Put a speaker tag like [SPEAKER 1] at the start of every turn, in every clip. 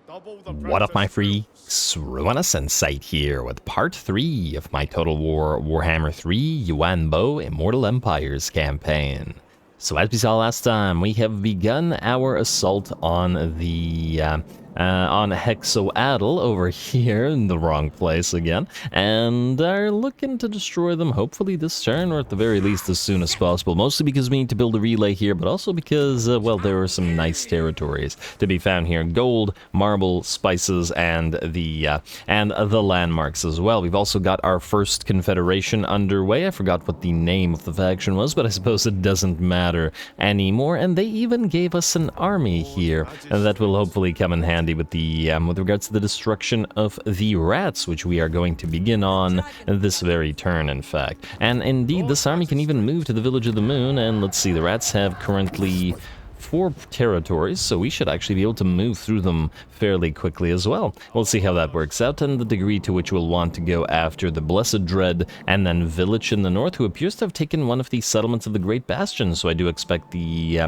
[SPEAKER 1] What up, my freaks? RuinusInsight here with part 3 of my Total War Warhammer 3 Yuan Bo Immortal Empires campaign. So as we saw last time, we have begun our assault on the on Hexoatl over here in the wrong place again, and are looking to destroy them hopefully this turn, or at the very least as soon as possible, mostly because we need to build a relay here, but also because, well, there are some nice territories to be found here. Gold, marble, spices, and the landmarks as well. We've also got our first confederation underway. I forgot what the name of the faction was, but I suppose it doesn't matter anymore, and they even gave us an army here, and that will hopefully come in handy with the with regards to the destruction of the rats, which we are going to begin on this very turn, in fact. And indeed, this army can even move to the Village of the Moon, and let's see, the rats have currently 4 territories, so we should actually be able to move through them fairly quickly as well. We'll see how that works out, and the degree to which we'll want to go after the Blessed Dread and then Village in the north, who appears to have taken one of the settlements of the Great Bastion, so I do expect the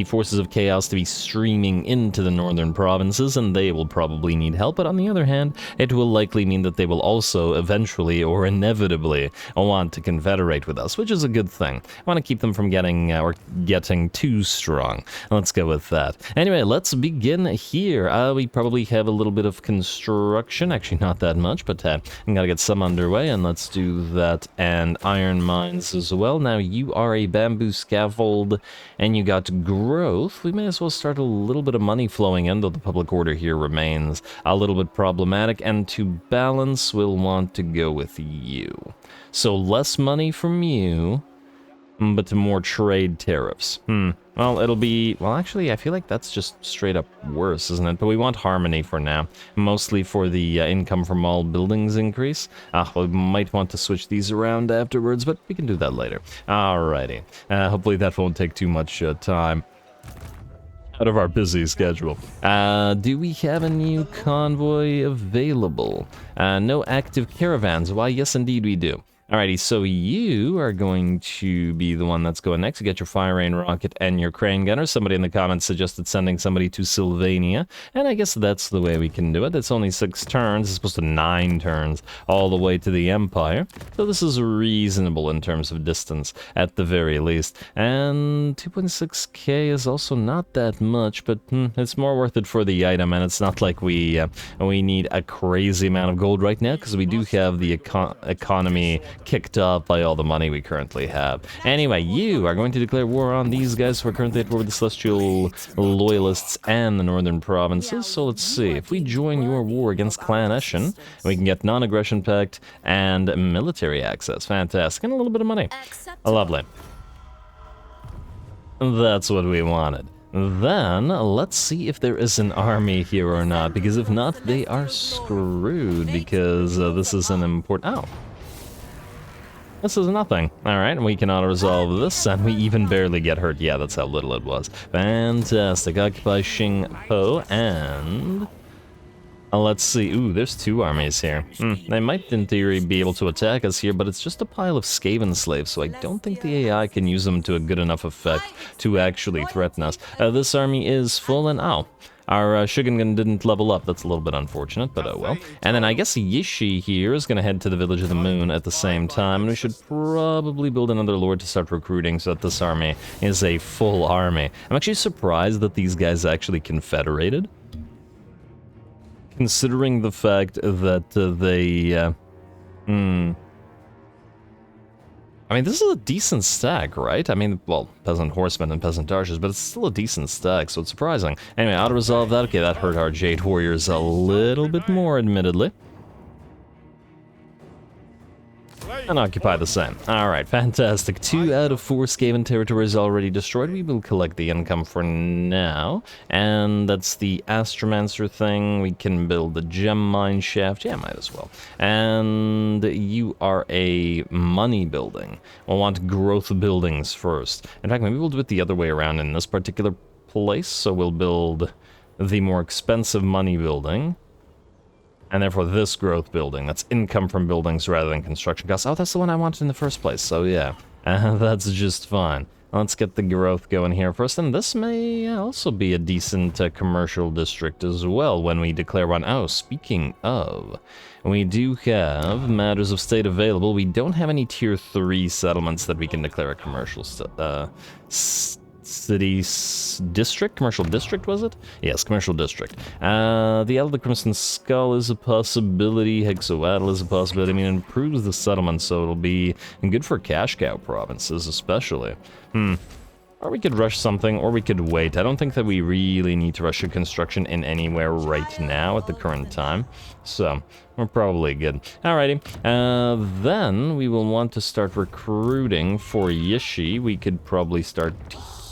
[SPEAKER 1] forces of chaos to be streaming into the northern provinces, and they will probably need help, but on the other hand, it will likely mean that they will also eventually, or inevitably, want to confederate with us, which is a good thing. I want to keep them from getting too strong. Let's go with that. Anyway, let's begin here. We probably have a little bit of construction. Actually, not that much, but I'm gonna get some underway, and let's do that. And iron mines as well. Now, you are a bamboo scaffold, and you got growth. We may as well start a little bit of money flowing in, though the public order here remains a little bit problematic. And to balance, we'll want to go with you. So less money from you, but more trade tariffs. Well, it'll be... Well, actually, I feel like that's just straight up worse, isn't it? But we want harmony for now. Mostly for the income from all buildings increase. We might want to switch these around afterwards, but we can do that later. Alrighty. Hopefully that won't take too much time out of our busy schedule. Do we have a new convoy available? No active caravans. Why, yes, indeed we do. Alrighty, so you are going to be the one that's going next. You get your Fire Rain Rocket and your Crane Gunner. Somebody in the comments suggested sending somebody to Sylvania, and I guess that's the way we can do it. It's only 6 turns. It's supposed to 9 turns all the way to the Empire, so this is reasonable in terms of distance, at the very least. And 2.6k is also not that much, but it's more worth it for the item, and it's not like we need a crazy amount of gold right now, because we do have the economy kicked up by all the money we currently have. Anyway, you are going to declare war on these guys who are currently at war with the Celestial Loyalists and the Northern Provinces. So let's see, if we join your war against Clan Eshin, we can get non-aggression pact and military access. Fantastic. And a little bit of money. Lovely. That's what we wanted. Then, let's see if there is an army here or not, because if not, they are screwed, because this is an important... Oh. This is nothing. Alright, we can auto-resolve this, and we even barely get hurt. Yeah, that's how little it was. Fantastic. Occupy Xingpo, and... let's see. Ooh, there's 2 armies here. They might, in theory, be able to attack us here, but it's just a pile of Skaven slaves, so I don't think the AI can use them to a good enough effect to actually threaten us. This army is full, and oh. Our Shugengun didn't level up. That's a little bit unfortunate, but oh well. And then I guess Yishi here is going to head to the Village of the Moon at the same time, and we should probably build another lord to start recruiting so that this army is a full army. I'm actually surprised that these guys actually confederated, considering the fact that I mean, this is a decent stack, right? I mean, well, Peasant Horsemen and Peasant Archers, but it's still a decent stack, so it's surprising. Anyway, auto-resolve that. Okay, that hurt our Jade Warriors a little bit more, admittedly. And occupy the same. Alright, fantastic. 2 out of 4 Skaven territories already destroyed. We will collect the income for now. And that's the Astromancer thing. We can build the Gem Mine Shaft. Yeah, might as well. And you are a money building. We'll want growth buildings first. In fact, maybe we'll do it the other way around in this particular place. So we'll build the more expensive money building. And therefore this growth building, that's income from buildings rather than construction costs. Oh, that's the one I wanted in the first place, so yeah. That's just fine. Let's get the growth going here first, and this may also be a decent commercial district as well when we declare one. Oh, speaking of, we do have matters of state available. We don't have any tier 3 settlements that we can declare a commercial commercial district, was it? Yes, commercial district. The Elder Crimson Skull is a possibility. Hexoatl is a possibility. I mean, it improves the settlement, so it'll be good for cash cow provinces, especially. Or we could rush something, or we could wait. I don't think that we really need to rush a construction in anywhere right now at the current time. So, we're probably good. Alrighty. Then we will want to start recruiting for Yishi. We could probably start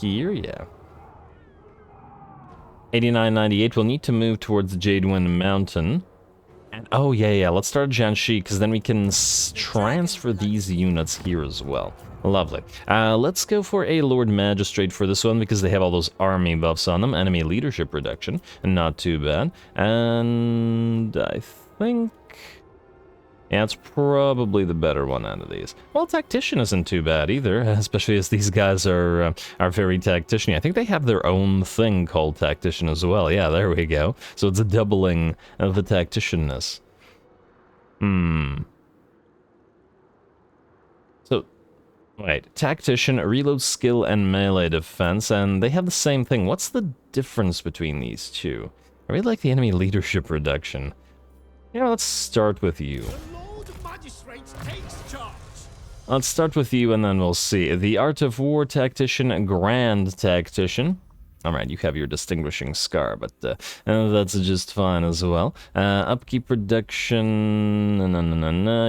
[SPEAKER 1] here, yeah. 8998, we'll need to move towards Jadewind Mountain. And, oh, yeah, let's start Jiangxi, because then we can transfer these units here as well. Lovely. Let's go for a Lord Magistrate for this one, because they have all those army buffs on them. Enemy leadership reduction, not too bad. And I think... yeah, it's probably the better one out of these. Well, Tactician isn't too bad either, especially as these guys are very tactician-y. I think they have their own thing called Tactician as well. Yeah, there we go. So it's a doubling of the Tacticianness. So, wait, Tactician, reload skill, and melee defense, and they have the same thing. What's the difference between these two? I really like the enemy leadership reduction. Yeah, let's start with you. Let's start with you and then we'll see. The Art of War Tactician, Grand Tactician. Alright, you have your distinguishing scar, but that's just fine as well. Upkeep reduction,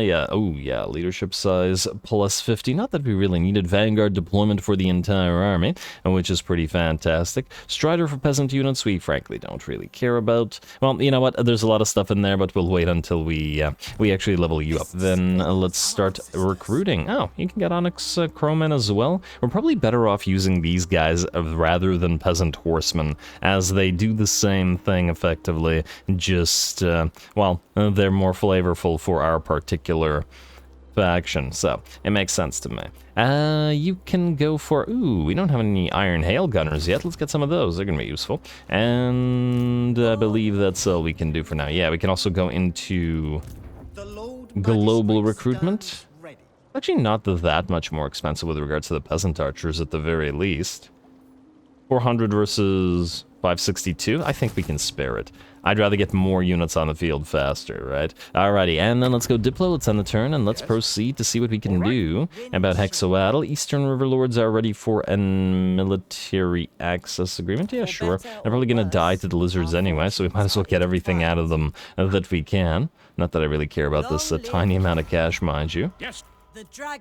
[SPEAKER 1] yeah, oh yeah, leadership size plus 50. Not that we really needed Vanguard deployment for the entire army, which is pretty fantastic. Strider for peasant units, we frankly don't really care about. Well, you know what, there's a lot of stuff in there, but we'll wait until we actually level you up. Then let's start recruiting. Oh, you can get Onyx Crowmen as well. We're probably better off using these guys rather than peasant horsemen, as they do the same thing effectively, just, well, they're more flavorful for our particular faction, so it makes sense to me. You can go for, ooh, we don't have any Iron Hail Gunners yet. Let's get some of those, they're gonna be useful. And I believe that's all we can do for now. Yeah, we can also go into global recruitment. Actually not that much more expensive with regards to the peasant archers at the very least. 400 versus 562? I think we can spare it. I'd rather get more units on the field faster, right? Alrighty, and then let's go Diplo, let's end the turn, and let's proceed to see what we can do about Hexoatl. Eastern River Lords are ready for a military access agreement. Yeah, sure. They're probably gonna die to the lizards anyway, so we might as well get everything out of them that we can. Not that I really care about this tiny amount of cash, mind you.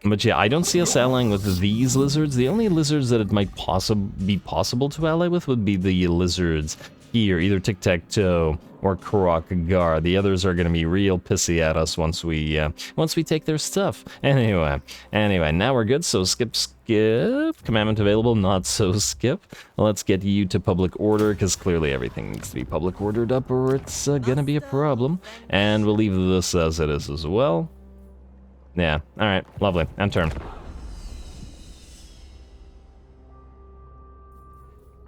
[SPEAKER 1] But yeah, I don't see us allying with these lizards. The only lizards that it might be possible to ally with would be the lizards here, either Tic-Tac-Toe or Kroc-Gar. The others are going to be real pissy at us once we take their stuff. Anyway, now we're good, so skip. Commandment available, not so skip. Let's get you to public order, because clearly everything needs to be public ordered up, or it's going to be a problem. And we'll leave this as it is as well. Yeah, alright, lovely. End turn.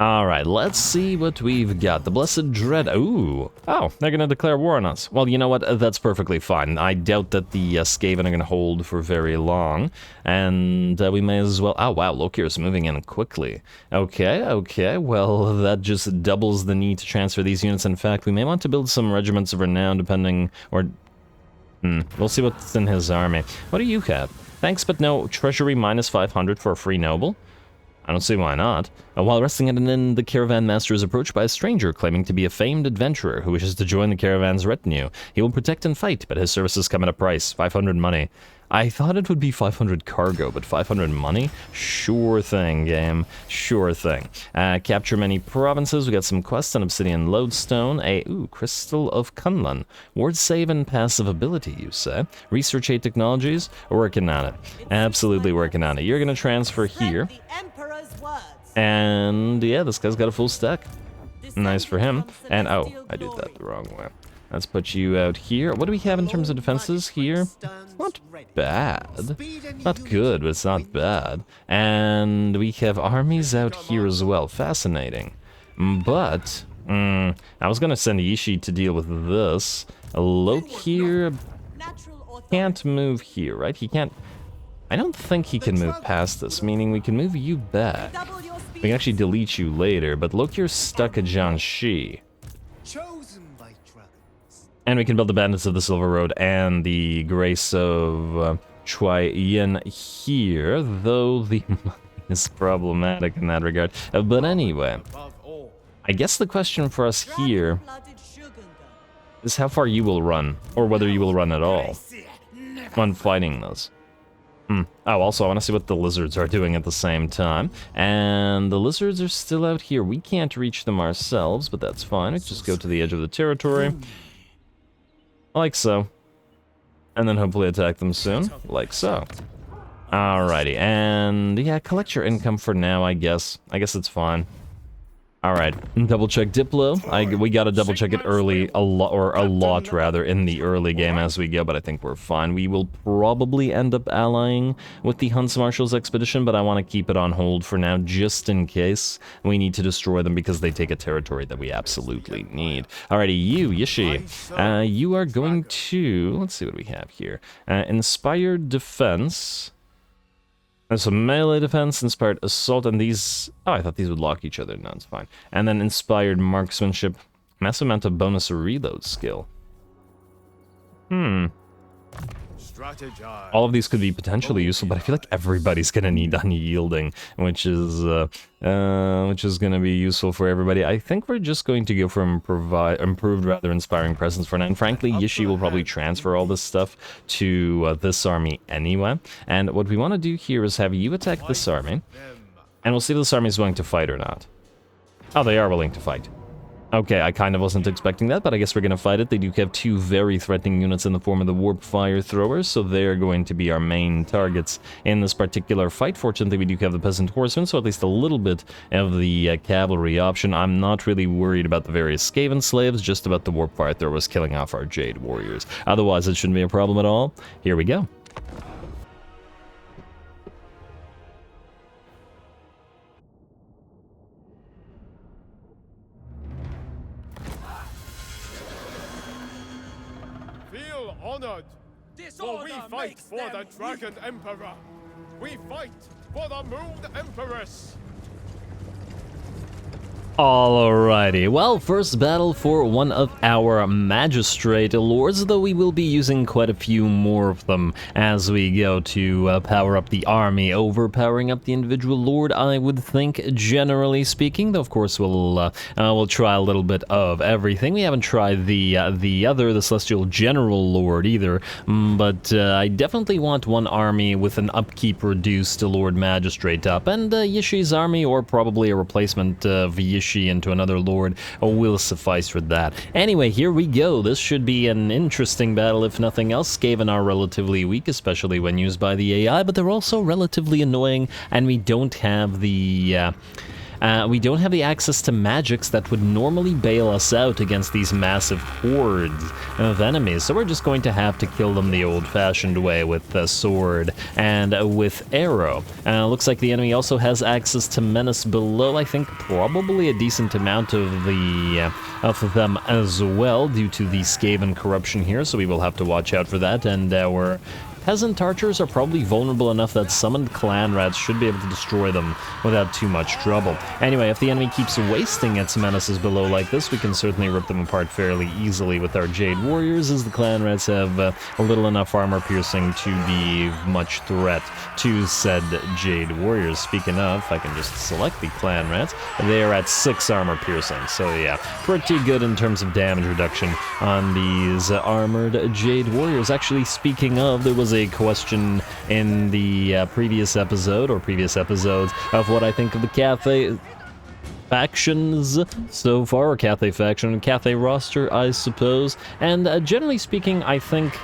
[SPEAKER 1] Alright, let's see what we've got. The Blessed Dread. Ooh. Oh, they're gonna declare war on us. Well, you know what? That's perfectly fine. I doubt that the Skaven are gonna hold for very long. And we may as well... Oh, wow, LOKHIR is moving in quickly. Okay. Well, that just doubles the need to transfer these units. In fact, we may want to build some regiments of renown, depending... or... we'll see what's in his army. What do you have? Thanks, but no. Treasury minus 500 for a free noble? I don't see why not. While resting at an inn, the caravan master is approached by a stranger claiming to be a famed adventurer who wishes to join the caravan's retinue. He will protect and fight, but his services come at a price, 500 money. I thought it would be 500 cargo, but 500 money? Sure thing, game. Sure thing. Capture many provinces. We got some quests, an obsidian lodestone, Crystal of Kunlun. Ward save and passive ability, you say? Research 8 technologies? Working on it. Absolutely working on it. You're gonna transfer here. And yeah, this guy's got a full stack. Nice for him. And oh, I did that the wrong way. Let's put you out here. What do we have in terms of defenses here? It's not bad. Not good, but it's not bad. And we have armies out here as well. Fascinating. But, I was gonna send Yishi to deal with this. LOKHIR can't move here, right? He can't... I don't think he can move past this, meaning we can move you back. We can actually delete you later, but LOKHIR's stuck at Jiangxi. And we can build the Bandits of the Silver Road and the Grace of Chua Yin here, though the money is problematic in that regard. But anyway, I guess the question for us here is how far you will run, or whether you will run at all when fighting this. Oh, also, I want to see what the lizards are doing at the same time. And the lizards are still out here. We can't reach them ourselves, but that's fine. We just go to the edge of the territory. Like so. And then hopefully attack them soon. Like so. Alrighty, and yeah, collect your income for now, I guess. I guess it's fine. Alright, double check Diplo. We gotta double check it early, a lot rather, in the early game as we go, but I think we're fine. We will probably end up allying with the Hunts Marshals expedition, but I want to keep it on hold for now, just in case we need to destroy them because they take a territory that we absolutely need. Alrighty, you, Yishi, you are going to, let's see what we have here. Inspired Defense. There's some melee defense, inspired assault, and these... Oh, I thought these would lock each other. No, it's fine. And then inspired marksmanship. Massive amount of bonus reload skill. All of these could be potentially useful, but I feel like everybody's gonna need unyielding, which is gonna be useful for everybody. I think we're just going to go for improved, rather inspiring presence for now. And frankly, Yishi will probably transfer all this stuff to this army anyway. And what we want to do here is have you attack this army, and we'll see if this army is willing to fight or not. Oh, they are willing to fight. Okay, I kind of wasn't expecting that, but I guess we're gonna fight it. They do have two very threatening units in the form of the Warp Fire Throwers, so they're going to be our main targets in this particular fight. Fortunately, we do have the Peasant Horsemen, so at least a little bit of the cavalry option. I'm not really worried about the various Skaven slaves, just about the Warp Fire Throwers killing off our Jade Warriors. Otherwise, it shouldn't be a problem at all. Here we go.
[SPEAKER 2] Honored, for we fight for the Dragon Emperor. We fight for the Moon Empress.
[SPEAKER 1] Alrighty, well, first battle for one of our Magistrate Lords, though we will be using quite a few more of them as we go to power up the army. Overpowering up the individual Lord, I would think, generally speaking, though of course we'll try a little bit of everything. We haven't tried the Celestial General Lord either, but I definitely want one army with an upkeep reduced to Lord Magistrate up, and Yishi's army, or probably a replacement of Yishi into another lord, will suffice for that. Anyway, here we go. This should be an interesting battle, if nothing else. Skaven are relatively weak, especially when used by the AI, but they're also relatively annoying, and we don't have the access to magics that would normally bail us out against these massive hordes of enemies, so we're just going to have to kill them the old-fashioned way with the sword and with arrow. Looks like the enemy also has access to menace below. I think probably a decent amount of them as well, due to the Skaven corruption here, so we will have to watch out for that, and our Peasant archers are probably vulnerable enough that summoned clan rats should be able to destroy them without too much trouble. Anyway, if the enemy keeps wasting its menaces below like this, we can certainly rip them apart fairly easily with our Jade Warriors, as the clan rats have a little enough armor piercing to be much threat to said Jade Warriors. Speaking of, I can just select the clan rats. They are at 6 armor piercing, so yeah, pretty good in terms of damage reduction on these armored Jade Warriors. Actually, speaking of, there was a question in the previous episode, or previous episodes, of what I think of the Cathay factions so far, or Cathay faction and Cathay roster, I suppose. And generally speaking, I think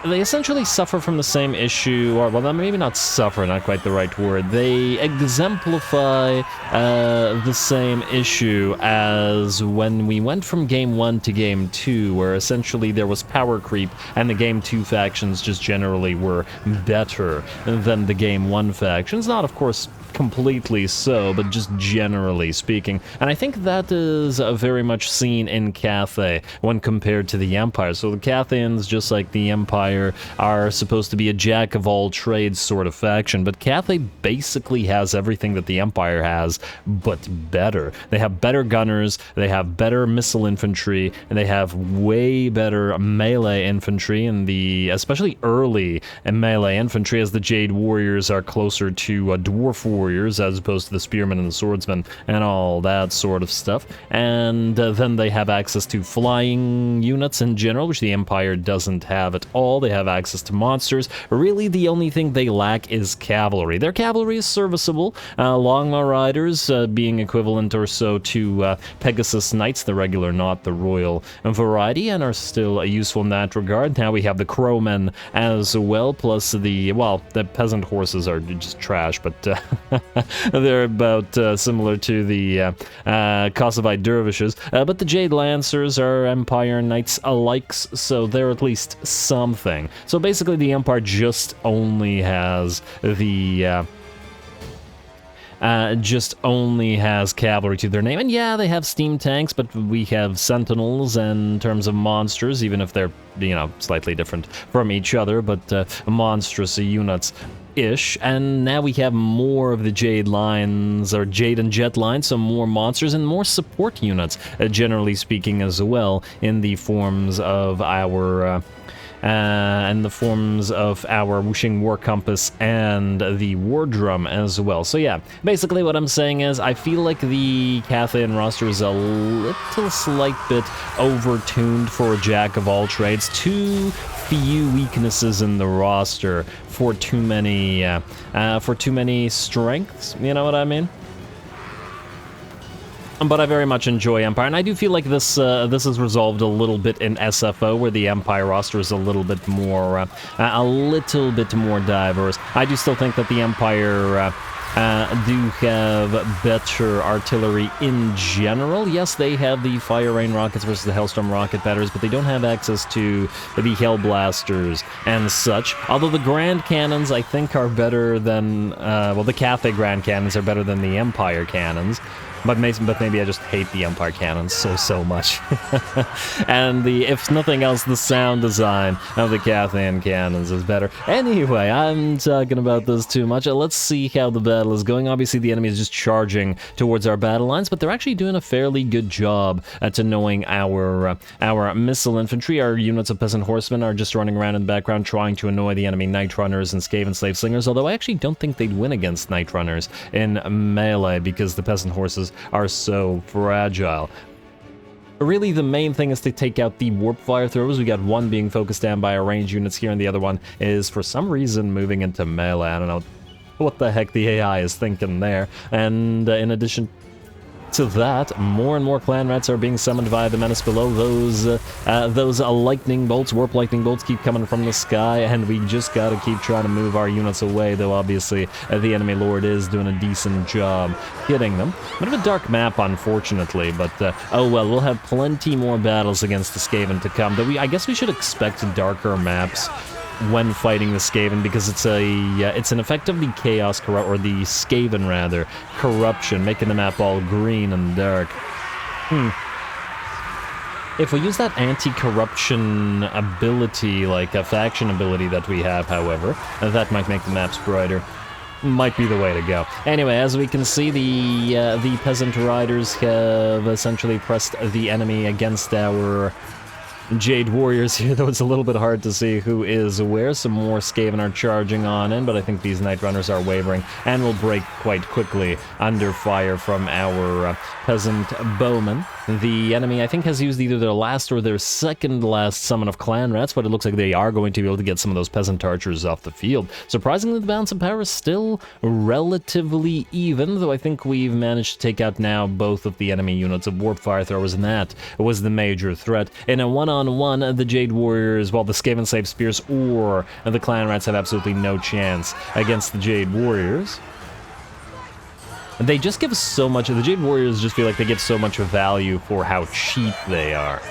[SPEAKER 1] they essentially suffer from the same issue, or, well, maybe not suffer, not quite the right word. They exemplify the same issue as when we went from Game 1 to Game 2, where essentially there was power creep, and the Game 2 factions just generally were better than the Game 1 factions. Not, of course, completely so, but just generally speaking. And I think that is very much seen in Cathay when compared to the Empire. So the Cathayans, just like the Empire, are supposed to be a jack-of-all-trades sort of faction, but Cathay basically has everything that the Empire has, but better. They have better gunners, they have better missile infantry, and they have way better melee infantry, and especially early melee infantry, as the Jade Warriors are closer to Dwarf Warriors as opposed to the Spearmen and the Swordsmen and all that sort of stuff. And then they have access to flying units in general, which the Empire doesn't have at all. They have access to monsters. Really, the only thing they lack is cavalry. Their cavalry is serviceable, Longma Riders being equivalent or so to Pegasus Knights, the regular, not the royal variety, and are still useful in that regard. Now we have the Crowmen as well, plus the peasant horses are just trash, but they're about similar to the Kosovo dervishes, but the Jade Lancers are Empire Knights alike, so they're at least something. So basically the Empire just only has cavalry to their name. And yeah, they have steam tanks, but we have sentinels in terms of monsters, even if they're, slightly different from each other, but monstrous units-ish. And now we have more of the Jade lines, or Jade and Jet lines, so more monsters and more support units, generally speaking, as well, in the forms of our Wuxing War Compass and the War Drum as well. So yeah, basically what I'm saying is I feel like the Cathayan roster is a slight bit overtuned for a jack-of-all-trades. Too few weaknesses in the roster for too many strengths, you know what I mean? But I very much enjoy Empire, and I do feel like this is resolved a little bit in SFO, where the Empire roster is a little bit more diverse. I do still think that the Empire do have better artillery in general. Yes, they have the Fire Rain rockets versus the Hellstorm rocket batteries, but they don't have access to the Hellblasters and such. Although the Grand Cannons, I think, are better than, the Cathay Grand Cannons are better than the Empire Cannons. But maybe I just hate the Empire cannons so much. And if nothing else, the sound design of the Cathayan cannons is better. Anyway, I'm talking about this too much. Let's see how the battle is going. Obviously, the enemy is just charging towards our battle lines, but they're actually doing a fairly good job at annoying our missile infantry. Our units of peasant horsemen are just running around in the background trying to annoy the enemy Night Runners and Skaven Slave Slingers, although I actually don't think they'd win against Night Runners in melee because the peasant horses are so fragile. Really, the main thing is to take out the warp fire throwers. We got one being focused down by our range units here, and the other one is, for some reason, moving into melee. I don't know what the heck the AI is thinking there. And in addition to that, more and more clan rats are being summoned via the menace below. Those lightning bolts, warp lightning bolts, keep coming from the sky, and we just gotta keep trying to move our units away, though obviously the enemy lord is doing a decent job hitting them. Bit of a dark map, unfortunately, but oh well, we'll have plenty more battles against the Skaven to come, though I guess we should expect darker maps when fighting the Skaven, because it's an effectively chaos or the Skaven rather corruption, making the map all green and dark. If we use that anti-corruption ability, like a faction ability that we have, however, that might make the maps brighter. Might be the way to go. Anyway, as we can see, the peasant riders have essentially pressed the enemy against our Jade Warriors here, though it's a little bit hard to see who is where. Some more Skaven are charging on in, but I think these Night Runners are wavering and will break quite quickly under fire from our peasant bowmen. The enemy, I think, has used either their last or their second last summon of clan rats, but it looks like they are going to be able to get some of those peasant archers off the field. Surprisingly, the balance of power is still relatively even, though I think we've managed to take out now both of the enemy units of warp fire throwers, and that was the major threat. In a one-on 1-on-1, the Jade Warriors, well, the Skaven Slave Spears or the Clan Rats have absolutely no chance against the Jade Warriors. They just give so much, the Jade Warriors just feel like they give so much value for how cheap they are.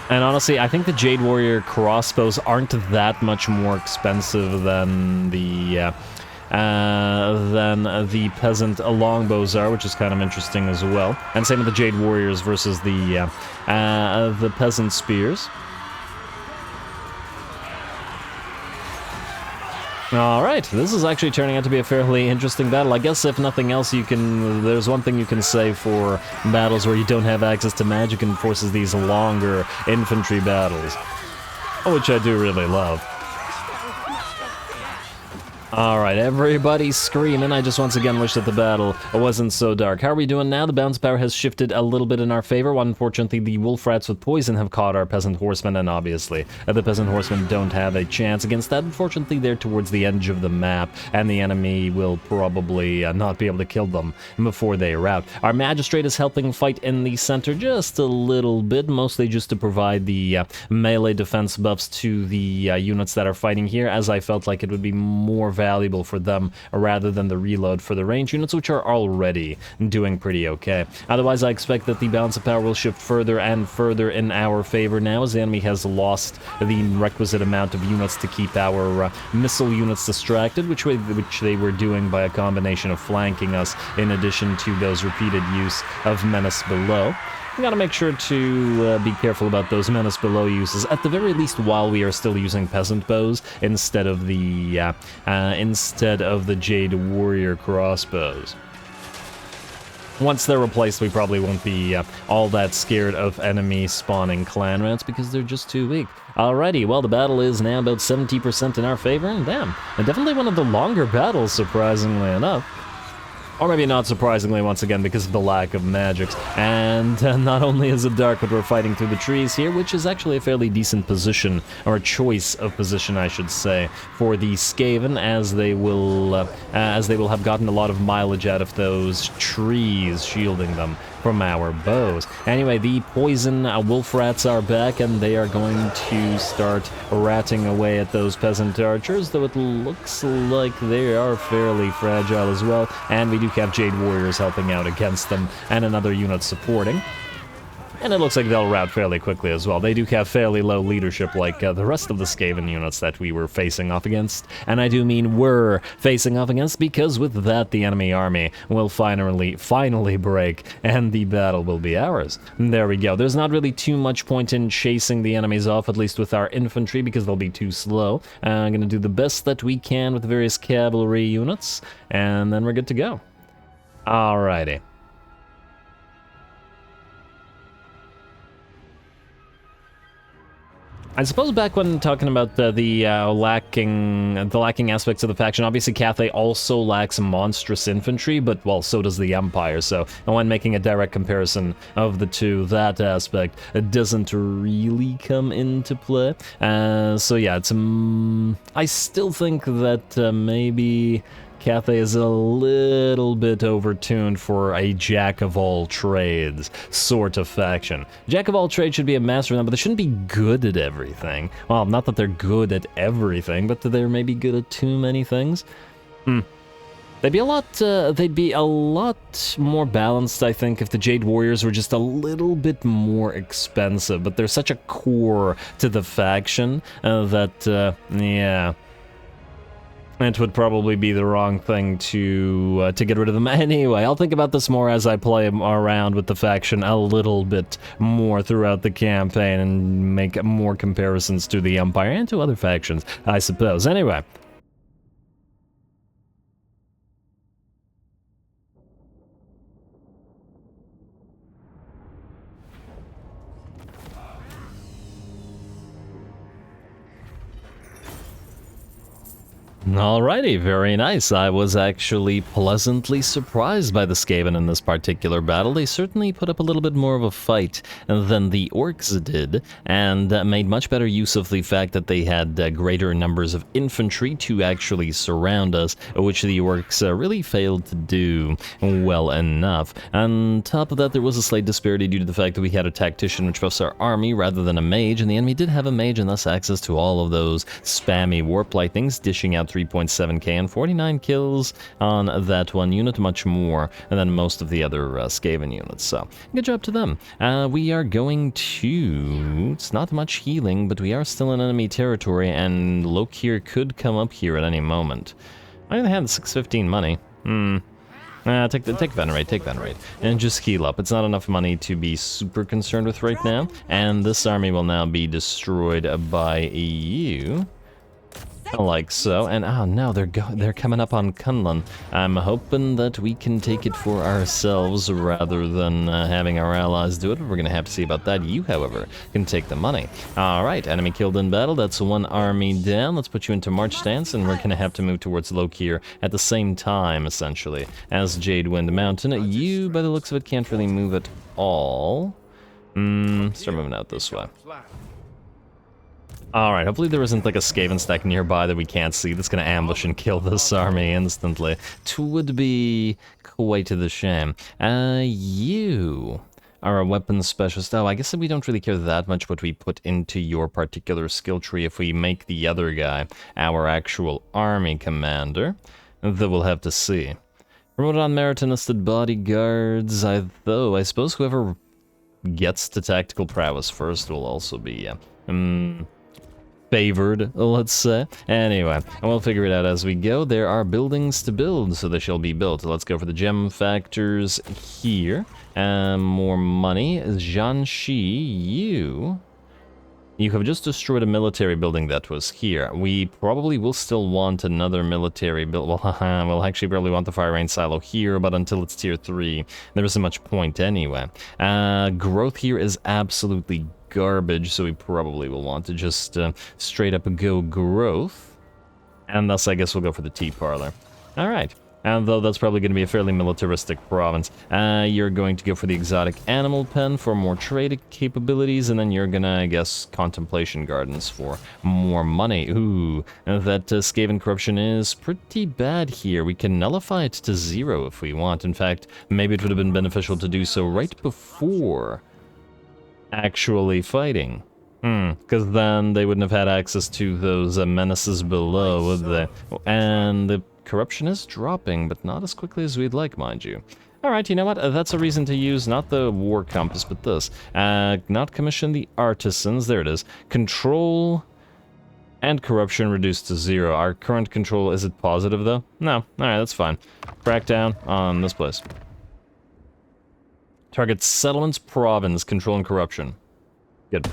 [SPEAKER 1] And honestly, I think the Jade Warrior crossbows aren't that much more expensive than the peasant longbows are, which is kind of interesting as well. And same with the Jade Warriors versus the peasant spears. Alright, this is actually turning out to be a fairly interesting battle. I guess if nothing else, there's one thing you can say for battles where you don't have access to magic and forces these longer infantry battles, which I do really love. Alright, everybody's screaming. I just once again wish that the battle wasn't so dark. How are we doing now? The balance power has shifted a little bit in our favor. Unfortunately, the wolf rats with poison have caught our peasant horsemen, and obviously, the peasant horsemen don't have a chance against that. Unfortunately, they're towards the edge of the map, and the enemy will probably not be able to kill them before they are out. Our magistrate is helping fight in the center just a little bit, mostly just to provide the melee defense buffs to the units that are fighting here, as I felt like it would be more valuable for them rather than the reload for the range units, which are already doing pretty okay. Otherwise, I expect that the balance of power will shift further and further in our favor now, as the enemy has lost the requisite amount of units to keep our missile units distracted, which they were doing by a combination of flanking us in addition to those repeated use of Menace Below. We gotta make sure to be careful about those Menace Below uses, at the very least while we are still using Peasant Bows instead of the Jade Warrior crossbows. Once they're replaced, we probably won't be all that scared of enemy spawning clan rats because they're just too weak. Alrighty, well, the battle is now about 70% in our favor, and damn, and definitely one of the longer battles, surprisingly enough. Or maybe not surprisingly, once again, because of the lack of magics. And not only is it dark, but we're fighting through the trees here, which is actually a fairly decent position, or a choice of position, I should say, for the Skaven, as they will have gotten a lot of mileage out of those trees shielding them from our bows. Anyway, the poison wolf rats are back, and they are going to start ratting away at those peasant archers, though it looks like they are fairly fragile as well, and we do have Jade Warriors helping out against them, and another unit supporting. And it looks like they'll rout fairly quickly as well. They do have fairly low leadership like the rest of the Skaven units that we were facing off against. And I do mean were facing off against, because with that the enemy army will finally break and the battle will be ours. And there we go. There's not really too much point in chasing the enemies off, at least with our infantry, because they'll be too slow. I'm going to do the best that we can with the various cavalry units, and then we're good to go. Alrighty. I suppose back when talking about the lacking aspects of the faction, obviously Cathay also lacks monstrous infantry, but, well, so does the Empire, so when making a direct comparison of the two, that aspect doesn't really come into play. So yeah, it's I still think that maybe Cathay is a little bit overtuned for a jack-of-all-trades sort of faction. Jack-of-all-trades should be a master of them, but they shouldn't be good at everything. Well, not that they're good at everything, but they're maybe good at too many things. They'd be a lot more balanced, I think, if the Jade Warriors were just a little bit more expensive, but they're such a core to the faction that, yeah, it would probably be the wrong thing to get rid of them. Anyway, I'll think about this more as I play around with the faction a little bit more throughout the campaign and make more comparisons to the Empire and to other factions, I suppose. Anyway. Alrighty, very nice. I was actually pleasantly surprised by the Skaven in this particular battle. They certainly put up a little bit more of a fight than the orcs did, and made much better use of the fact that they had greater numbers of infantry to actually surround us, which the orcs really failed to do well enough. On top of that, there was a slight disparity due to the fact that we had a tactician which was our army rather than a mage, and the enemy did have a mage and thus access to all of those spammy warp lightnings, dishing out 3.7k and 49 kills on that one unit, much more than most of the other Skaven units, so good job to them. We are going to... it's not much healing, but we are still in enemy territory, and LOKHIR could come up here at any moment. On the other hand, 615 money. Take Venerate, and just heal up. It's not enough money to be super concerned with right now, and this army will now be destroyed by you. Like so, and oh no, they're coming up on Kunlun. I'm hoping that we can take it for ourselves rather than having our allies do it, but we're gonna have to see about that. You, however, can take the money. Alright, enemy killed in battle, that's one army down. Let's put you into march stance, and we're gonna have to move towards LOKHIR at the same time, essentially, as Jade Mountain. You, by the looks of it, can't really move at all. Start moving out this way. Alright, hopefully there isn't like a Skaven stack nearby that we can't see that's gonna ambush and kill this army instantly. It would be quite the shame. You are a weapons specialist. Oh, I guess that we don't really care that much what we put into your particular skill tree if we make the other guy our actual army commander. That we'll have to see. Promoted on merit enlisted bodyguards, though I suppose whoever gets to tactical prowess first will also be, favored, let's say. Anyway, we'll figure it out as we go. There are buildings to build, so they shall be built. Let's go for the gem factors here. More money. Jianxi, you have just destroyed a military building that was here. We probably will still want another military build. Well, we'll actually probably want the fire range silo here, but until it's tier 3, there isn't much point anyway. Growth here is absolutely garbage, so we probably will want to just straight up go growth. And thus, I guess we'll go for the tea parlor. Alright. And though that's probably going to be a fairly militaristic province, you're going to go for the exotic animal pen for more trade capabilities, and then you're gonna, I guess, contemplation gardens for more money. Ooh, that Skaven corruption is pretty bad here. We can nullify it to 0 if we want. In fact, maybe it would have been beneficial to do so right before actually fighting. Because then they wouldn't have had access to those menaces below, would they? And the corruption is dropping, but not as quickly as we'd like, mind you. Alright, you know what? That's a reason to use not the war compass, but this. Not commission the artisans. There it is. Control and corruption reduced to 0. Our current control, is it positive, though? No. Alright, that's fine. Crack down on this place. Target settlements, province, control and corruption. Good.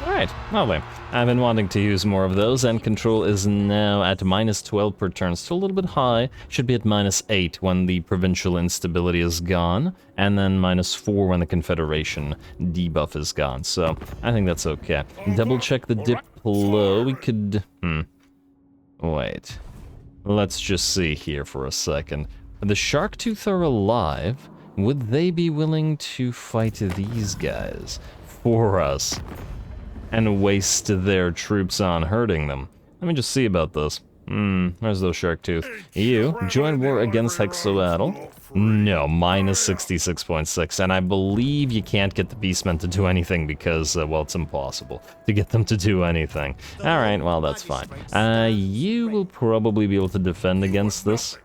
[SPEAKER 1] Alright, lovely. I've been wanting to use more of those, and control is now at -12 per turn. Still a little bit high. Should be at -8 when the provincial instability is gone, and then -4 when the confederation debuff is gone. So, I think that's okay. Double check the diplo. We could... Wait. Let's just see here for a second. The Sharktooth are alive. Would they be willing to fight these guys for us and waste their troops on hurting them? Let me just see about this. Where's those Sharktooth? You, join war against Hexoatl. No, -66.6, and I believe you can't get the Beastmen to do anything because, well, it's impossible to get them to do anything. Alright, well, that's fine. You will probably be able to defend against this.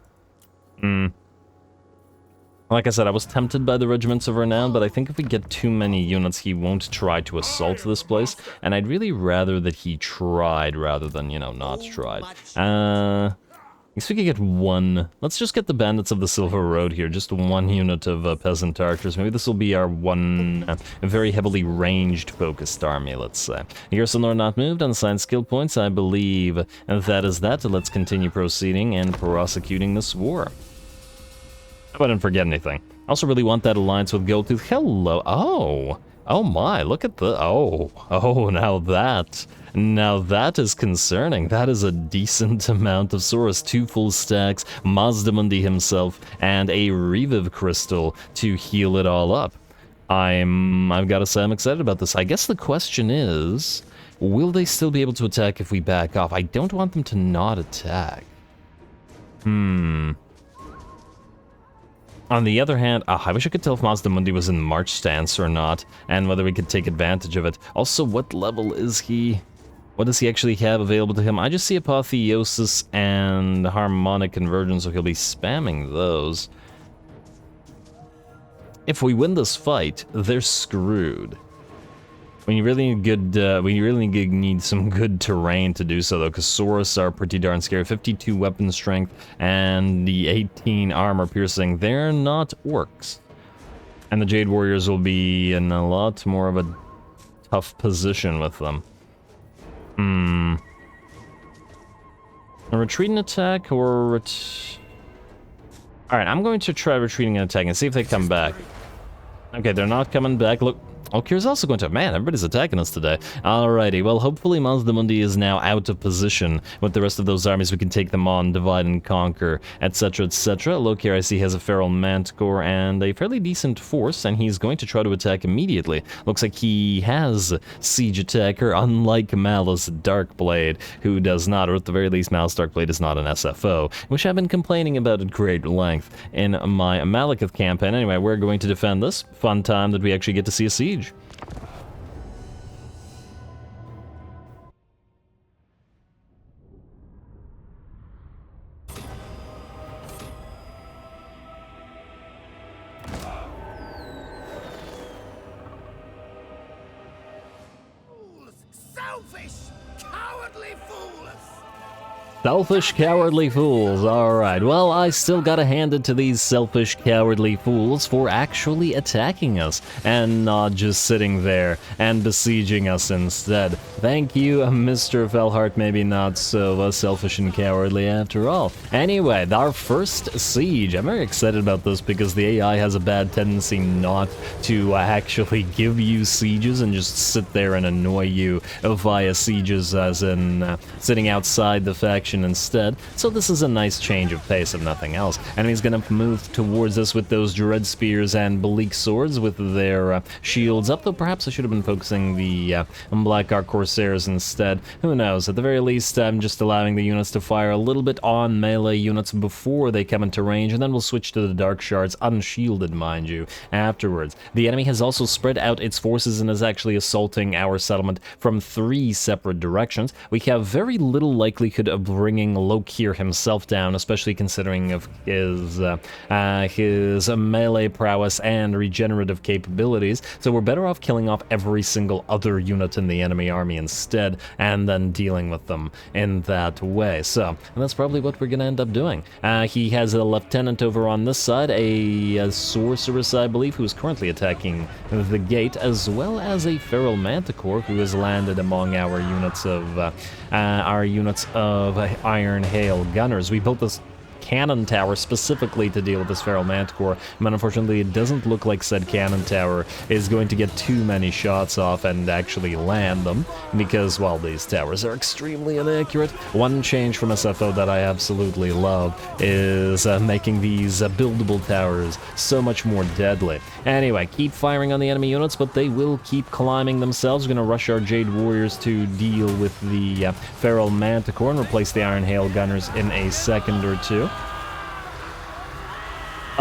[SPEAKER 1] Like I said, I was tempted by the Regiments of Renown, but I think if we get too many units, he won't try to assault this place, and I'd really rather that he tried rather than, you know, not tried. I guess we could get one. Let's just get the Bandits of the Silver Road here, just one unit of Peasant Archers. Maybe this will be our one very heavily ranged-focused army, let's say. Garrison Lord not moved, unassigned skill points, I believe that is that. Let's continue proceeding and prosecuting this war. I didn't forget anything. I also really want that alliance with Goldtooth. Hello. Oh my, look at the... Oh, now that is concerning. That is a decent amount of Saurus. 2 full stacks, Mazdamundi himself, and a Reviv Crystal to heal it all up. I've got to say I'm excited about this. I guess the question is, will they still be able to attack if we back off? I don't want them to not attack. On the other hand, I wish I could tell if Mazdamundi was in March stance or not, and whether we could take advantage of it. Also, what level is he? What does he actually have available to him? I just see Apotheosis and Harmonic Convergence, so he'll be spamming those. If we win this fight, they're screwed. We really need some good terrain to do so, though, because Saurus are pretty darn scary. 52 weapon strength and the 18 armor piercing. They're not orcs. And the Jade Warriors will be in a lot more of a tough position with them. A retreating attack or... Alright, I'm going to try retreating and attack and see if they come back. Okay, they're not coming back. Look, LOKHIR's also going to... Man, everybody's attacking us today. Alrighty, well, hopefully Mazdamundi is now out of position. With the rest of those armies, we can take them on, divide and conquer, etc., etc. LOKHIR, I see, has a Feral Manticore and a fairly decent force, and he's going to try to attack immediately. Looks like he has Siege Attacker, unlike Malice Darkblade, who does not, or at the very least, Malice Darkblade is not an SFO, which I've been complaining about at great length in my Malekith campaign. Anyway, we're going to defend this. Fun time that we actually get to see a siege. Selfish, cowardly fools. Alright, well, I still gotta hand it to these selfish, cowardly fools for actually attacking us, and not just sitting there and besieging us instead. Thank you, Mr. Felhart, maybe not so selfish and cowardly after all. Anyway, our first siege. I'm very excited about this because the AI has a bad tendency not to actually give you sieges and just sit there and annoy you via sieges, as in sitting outside the faction instead. So this is a nice change of pace, if nothing else. Enemy's gonna move towards us with those Dread Spears and Bleak Swords with their shields up, though perhaps I should have been focusing the Black Ark Corsairs instead. Who knows? At the very least, I'm just allowing the units to fire a little bit on melee units before they come into range, and then we'll switch to the Dark Shards, unshielded, mind you, afterwards. The enemy has also spread out its forces and is actually assaulting our settlement from 3 separate directions. We have very little likelihood of bringing LOKHIR himself down, especially considering of his melee prowess and regenerative capabilities, so we're better off killing off every single other unit in the enemy army instead, and then dealing with them in that way. So, and that's probably what we're gonna end up doing. He has a lieutenant over on this side, a sorceress, I believe, who is currently attacking the gate, as well as a Feral Manticore who has landed among our units of Iron Hail Gunners. We built this cannon tower specifically to deal with this Feral Manticore, but unfortunately it doesn't look like said cannon tower is going to get too many shots off and actually land them, because, well, these towers are extremely inaccurate. One change from SFO that I absolutely love is making these buildable towers so much more deadly. Anyway, keep firing on the enemy units, but they will keep climbing themselves. We're going to rush our Jade Warriors to deal with the Feral Manticore and replace the Iron Hail Gunners in a second or two.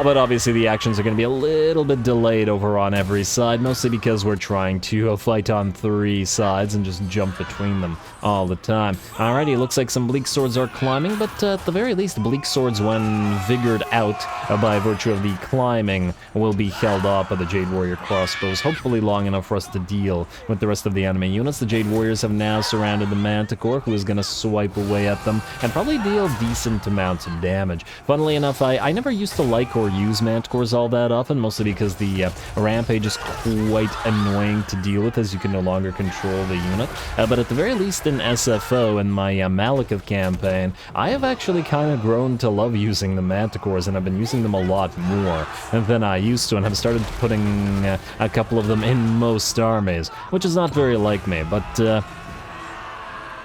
[SPEAKER 1] But obviously the actions are going to be a little bit delayed over on every side, mostly because we're trying to fight on 3 sides and just jump between them all the time. Alrighty, looks like some Bleak Swords are climbing, but at the very least, Bleak Swords, when vigored out by virtue of the climbing, will be held off by the Jade Warrior crossbows, hopefully long enough for us to deal with the rest of the enemy units. The Jade Warriors have now surrounded the Manticore, who is going to swipe away at them and probably deal decent amounts of damage. Funnily enough, I never used to like or use Manticores all that often, mostly because the Rampage is quite annoying to deal with, as you can no longer control the unit. But at the very least in SFO, in my Malekith campaign, I have actually kind of grown to love using the Manticores, and I've been using them a lot more than I used to, and have started putting a couple of them in most armies, which is not very like me, but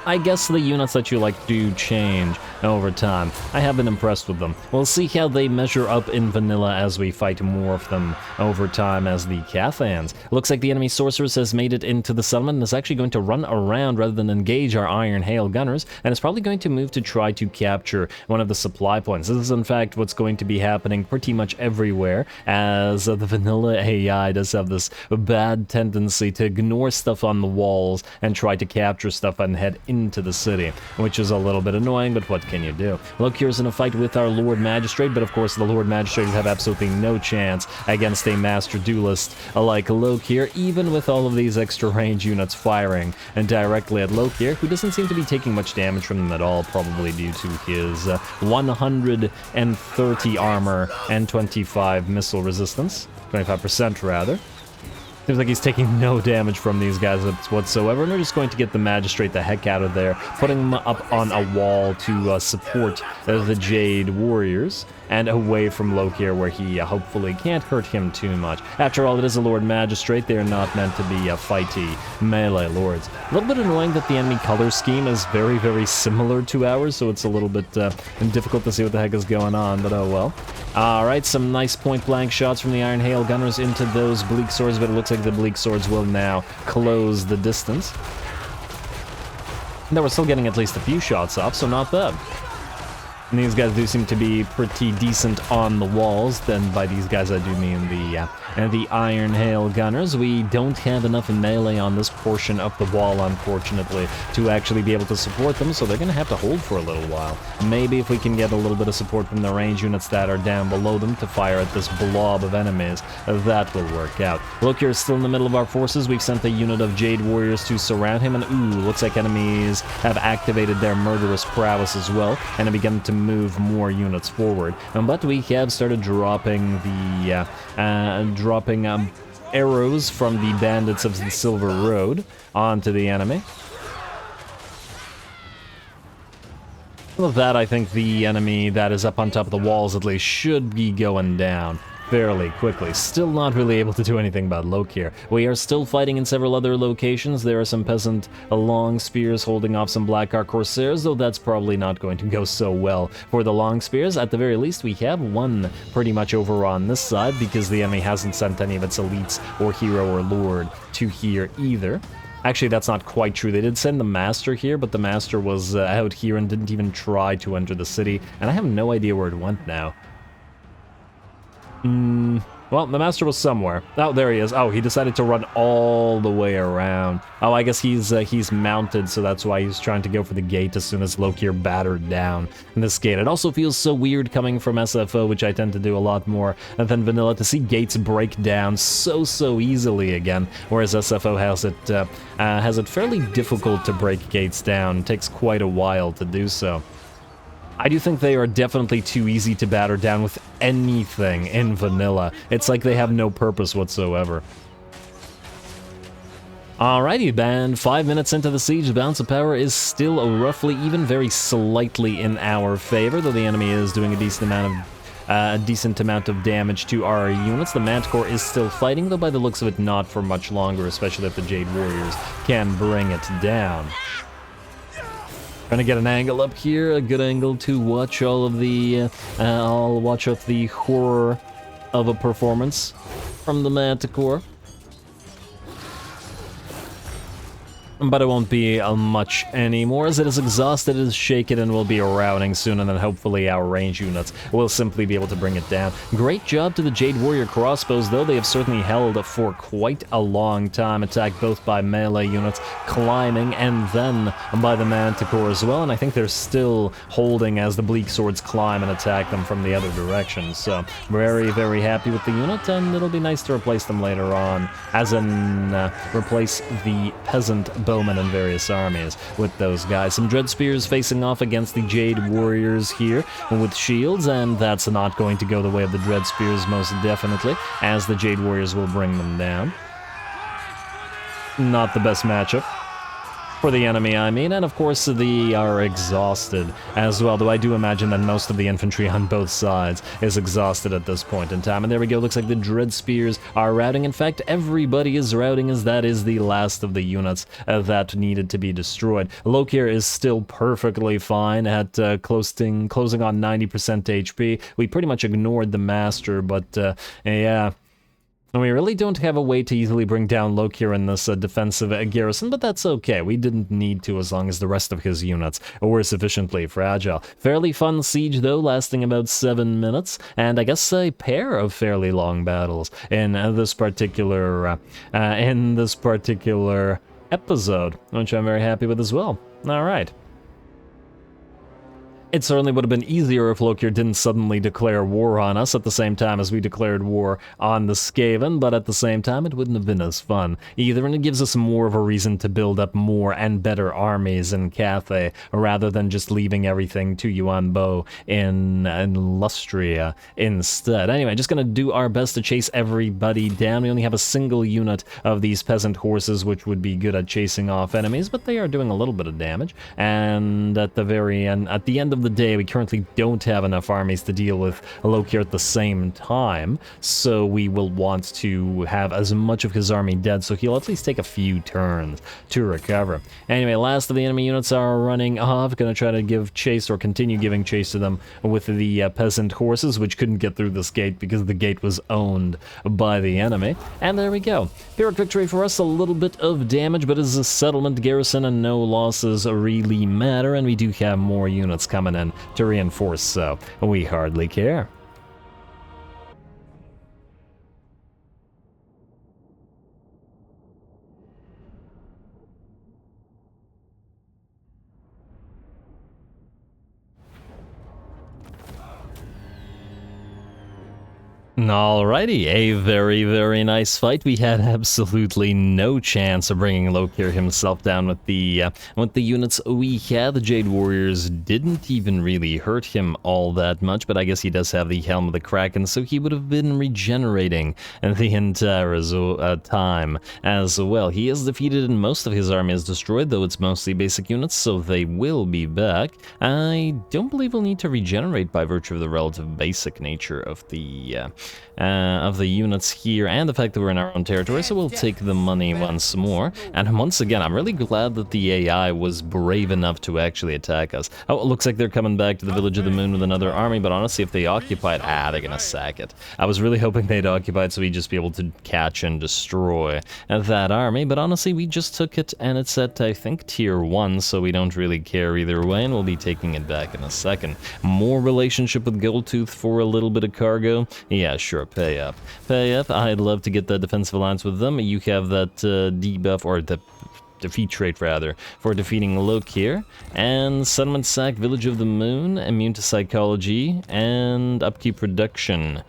[SPEAKER 1] I guess the units that you like do change over time. I have been impressed with them. We'll see how they measure up in vanilla as we fight more of them over time as the Cathans. Looks like the enemy sorceress has made it into the settlement and is actually going to run around rather than engage our Iron Hail gunners, and is probably going to move to try to capture one of the supply points. This is in fact what's going to be happening pretty much everywhere, as the vanilla AI does have this bad tendency to ignore stuff on the walls and try to capture stuff and head into the city, which is a little bit annoying, but what can you do? LOKHIR's in a fight with our Lord Magistrate, but of course the Lord Magistrate have absolutely no chance against a Master Duelist like LOKHIR, even with all of these extra range units firing and directly at LOKHIR, who doesn't seem to be taking much damage from them at all, probably due to his 130 armor and 25 missile resistance, 25% rather. Seems like he's taking no damage from these guys whatsoever, and we're just going to get the Magistrate the heck out of there, putting him up on a wall to support the Jade Warriors, and away from LOKHIR, where he hopefully can't hurt him too much. After all, it is a Lord Magistrate. They are not meant to be fighty melee lords. A little bit annoying that the enemy color scheme is very, very similar to ours, so it's a little bit difficult to see what the heck is going on, but oh well. Alright, some nice point-blank shots from the Iron Hail gunners into those Bleak Swords, but it looks like the Bleak Swords will now close the distance. And we're still getting at least a few shots off, so not bad. And these guys do seem to be pretty decent on the walls. Then by these guys I do mean the Iron Hail gunners. We don't have enough melee on this portion of the wall, unfortunately, to actually be able to support them, so they're going to have to hold for a little while. Maybe if we can get a little bit of support from the range units that are down below them to fire at this blob of enemies, that will work out. LOKHIR is still in the middle of our forces. We've sent a unit of Jade Warriors to surround him, and ooh, looks like enemies have activated their murderous prowess as well, and have begun to move more units forward. But we have started dropping the arrows from the bandits of the Silver Road onto the enemy. With that, I think the enemy that is up on top of the walls at least should be going down fairly quickly. Still not really able to do anything about LOKHIR. We are still fighting in several other locations. There are some peasant long spears holding off some Blackheart Corsairs, though that's probably not going to go so well for the long spears. At the very least, we have one pretty much over on this side, because the enemy hasn't sent any of its elites or hero or lord to here either. Actually, that's not quite true. They did send the Master here, but the Master was out here and didn't even try to enter the city, and I have no idea where it went now. Well, the Master was somewhere. Oh, there he is. Oh, he decided to run all the way around. Oh, I guess he's mounted, so that's why he's trying to go for the gate as soon as LOKHIR battered down this gate. It also feels so weird coming from SFO, which I tend to do a lot more than vanilla, to see gates break down so easily again, whereas SFO has it fairly difficult to break gates down. It takes quite a while to do so. I do think they are definitely too easy to batter down with anything in vanilla. It's like they have no purpose whatsoever. Alrighty, and 5 minutes into the siege, the balance of power is still roughly, even very slightly in our favor, though the enemy is doing a decent amount of damage to our units. The Manticore is still fighting, though by the looks of it not for much longer, especially if the Jade Warriors can bring it down. Trying to get an angle up here, a good angle to watch all of the, I'll watch out the horror of a performance from the Manticore. But it won't be much anymore, as it is exhausted, it is shaken, and will be routing soon, and then hopefully our range units will simply be able to bring it down. Great job to the Jade Warrior crossbows, though. They have certainly held for quite a long time, attacked both by melee units climbing and then by the Manticore as well, and I think they're still holding as the Bleak Swords climb and attack them from the other direction. So very happy with the unit, and it'll be nice to replace them later on, as in replace the peasant bowmen and various armies with those guys. Some Dread Spears facing off against the Jade Warriors here with shields, and that's not going to go the way of the Dread Spears most definitely, as the Jade Warriors will bring them down. Not the best matchup for the enemy, I mean, and of course they are exhausted as well, though I do imagine that most of the infantry on both sides is exhausted at this point in time. And there we go, looks like the Dread Spears are routing. In fact, everybody is routing, as that is the last of the units that needed to be destroyed. LOKHIR is still perfectly fine at closing on 90% HP. We pretty much ignored the Master, but yeah. We really don't have a way to easily bring down LOKHIR in this defensive garrison, but that's okay. We didn't need to as long as the rest of his units were sufficiently fragile. Fairly fun siege, though, lasting about 7 minutes, and I guess a pair of fairly long battles in this particular episode, which I'm very happy with as well. All right. It certainly would have been easier if LOKHIR didn't suddenly declare war on us at the same time as we declared war on the Skaven, but at the same time it wouldn't have been as fun either, and it gives us more of a reason to build up more and better armies in Cathay, rather than just leaving everything to Yuan Bo in Lustria instead. Anyway, just gonna do our best to chase everybody down. We only have a single unit of these peasant horses, which would be good at chasing off enemies, but they are doing a little bit of damage, and at the end of the day, we currently don't have enough armies to deal with LOKHIR at the same time, so we will want to have as much of his army dead, so he'll at least take a few turns to recover. Anyway, last of the enemy units are running off. Gonna try to give chase, or continue giving chase to them with the peasant horses, which couldn't get through this gate because the gate was owned by the enemy. And there we go. Pyrrhic victory for us, a little bit of damage, but it's a settlement garrison and no losses really matter, and we do have more units coming in to reinforce, so we hardly care. Alrighty, a very, very nice fight. We had absolutely no chance of bringing LOKHIR himself down with the units we had. The Jade Warriors didn't even really hurt him all that much, but I guess he does have the Helm of the Kraken, so he would have been regenerating the entire time as well. He is defeated and most of his army is destroyed, though it's mostly basic units, so they will be back. I don't believe we'll need to regenerate by virtue of the relative basic nature of the units here, and the fact that we're in our own territory, so we'll take the money once more. And once again, I'm really glad that the AI was brave enough to actually attack us. Oh, it looks like they're coming back to the Village of the Moon with another army, but honestly, if they occupy it, they're gonna sack it. I was really hoping they'd occupy it so we'd just be able to catch and destroy that army, but honestly, we just took it, and it's at, I think, tier 1, so we don't really care either way, and we'll be taking it back in a second. More relationship with Goldtooth for a little bit of cargo? Yeah, sure, pay up. Pay up. I'd love to get that defensive alliance with them. You have that debuff, or the defeat trait rather, for defeating LOKHIR. And Settlement Sack, Village of the Moon, immune to psychology, and upkeep reduction.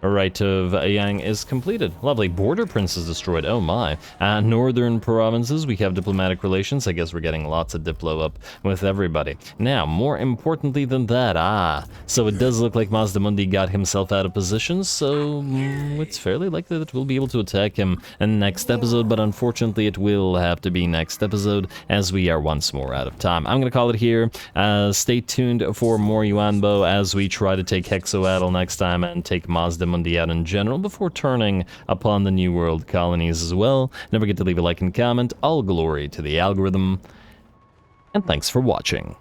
[SPEAKER 1] Right of Yang is completed. Lovely. Border Prince is destroyed. Oh my. Northern provinces, we have diplomatic relations. I guess we're getting lots of diplo up with everybody. Now, more importantly than that, so it does look like Mazdamundi got himself out of position, so it's fairly likely that we'll be able to attack him in next episode, but unfortunately it will have to be next episode, as we are once more out of time. I'm going to call it here. Stay tuned for more Yuan Bo as we try to take Hexoatl next time and take Mazdamundi out in general before turning upon the New World colonies as well. Never forget to leave a like and comment. All glory to the algorithm, and thanks for watching.